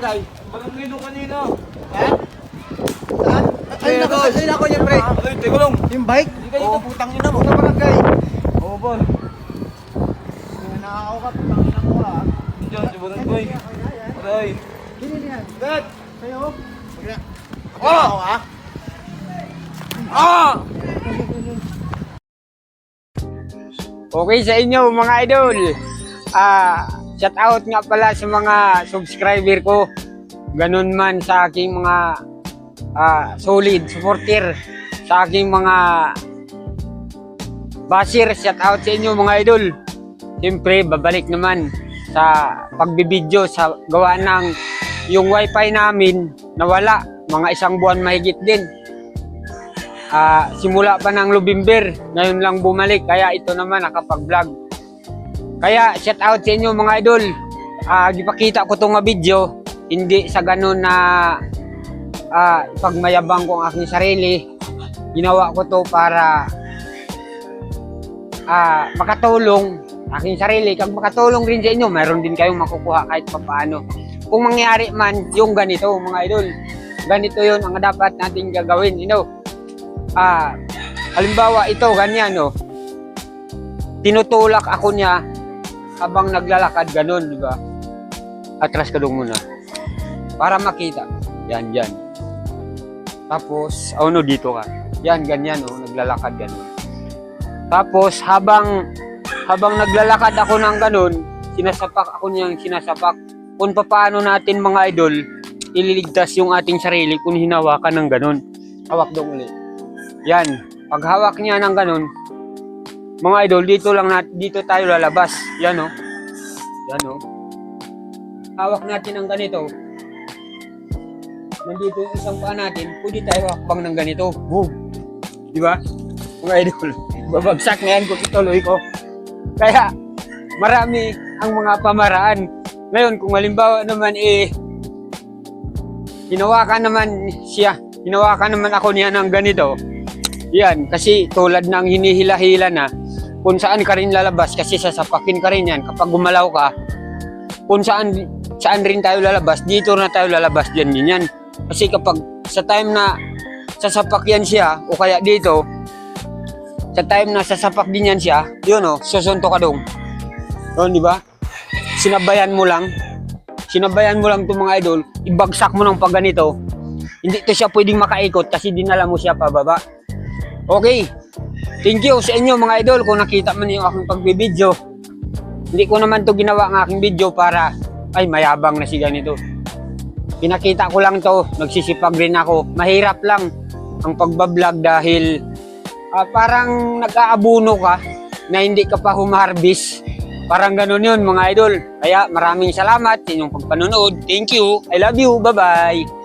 barangay. Barangay nung kanina. Ha? Saan? Ay, nako niya, pre. Ay, teka lang. Yung bike? Hindi kayo ka putang ina mo. Sa barangay. Oo, Bol. Nakakaw ka, putang ina mo ha. Diyan, sa barangay. Aray. Hindi yan. Dad! Kayo? Ah! ha? Ah! Okay sa inyo mga idol. Shout out nga pala sa mga subscriber ko. Ganun man sa aking mga solid supporter, sa aking mga basher. Shout out sa inyo mga idol. Siyempre babalik naman sa pagbibideo sa gawa ng yung wifi namin nawala. Mga isang buwan mahigit din. Simula pa ng November, ngayon lang bumalik, kaya ito naman nakapag-vlog. Kaya shout out sa inyo mga idol. Gipakita ko itong video, hindi sa ganun na pagmayabang ko ang aking sarili. Ginawa ko to para makatulong aking sarili. Kag makatulong rin sa inyo, mayroon din kayong makukuha kahit papaano. Kung mangyari man yung ganito mga idol, ganito yun ang dapat natin gagawin, you know. Halimbawa ito ganyan, no. Tinutulak ako niya habang naglalakad ganun, di ba? Atras ka dong muna para makita. Yan, yan. Tapos, no, dito ka. Yan, ganyan, no, naglalakad ganun. Tapos habang naglalakad ako ng ganun, sinasapak ako niyang sinasapak. Kung paano natin mga idol ililigtas yung ating sarili kung hinawakan ng ganun. Hawak dong ulit. Yan, pag hawak niya ng ganun, mga idol, dito tayo lalabas. Yan, oh. Yan, oh. Hawak natin ng ganito. Nandito yung isang paa natin, pwede tayo hakbang ng ganito. Boom! Di ba? Mga idol, babagsak na yan kung ituloy ko. Kaya, marami ang mga pamaraan. Ngayon, kung halimbawa naman hinawakan naman ako niya ng ganito. Yan, kasi tulad ng hinihila-hila na, kung saan ka rin lalabas, kasi sasapakin ka rin yan. Kapag gumalaw ka, kung saan rin tayo lalabas, dito na tayo lalabas din yan. Kasi kapag sa time na sasapak yan siya, o kaya dito, sa time na sasapak din yan siya, yun o, susunto ka dong. Yun, di ba? Sinabayan mo lang itong mga idol, ibagsak mo ng pag ganito, hindi to siya pwedeng makaikot kasi dinala mo siya pababa. Okay, thank you sa inyo mga idol kung nakita man yung aking pagbibideo. Hindi ko naman to ginawa ang aking video para ay mayabang na si ganito. Pinakita ko lang to, nagsisipag rin ako. Mahirap lang ang pagbablog dahil parang nag-aabuno ka na hindi ka pa humaharbis. Parang ganun yun mga idol. Kaya maraming salamat sa inyong pagpanonood. Thank you. I love you. Bye-bye.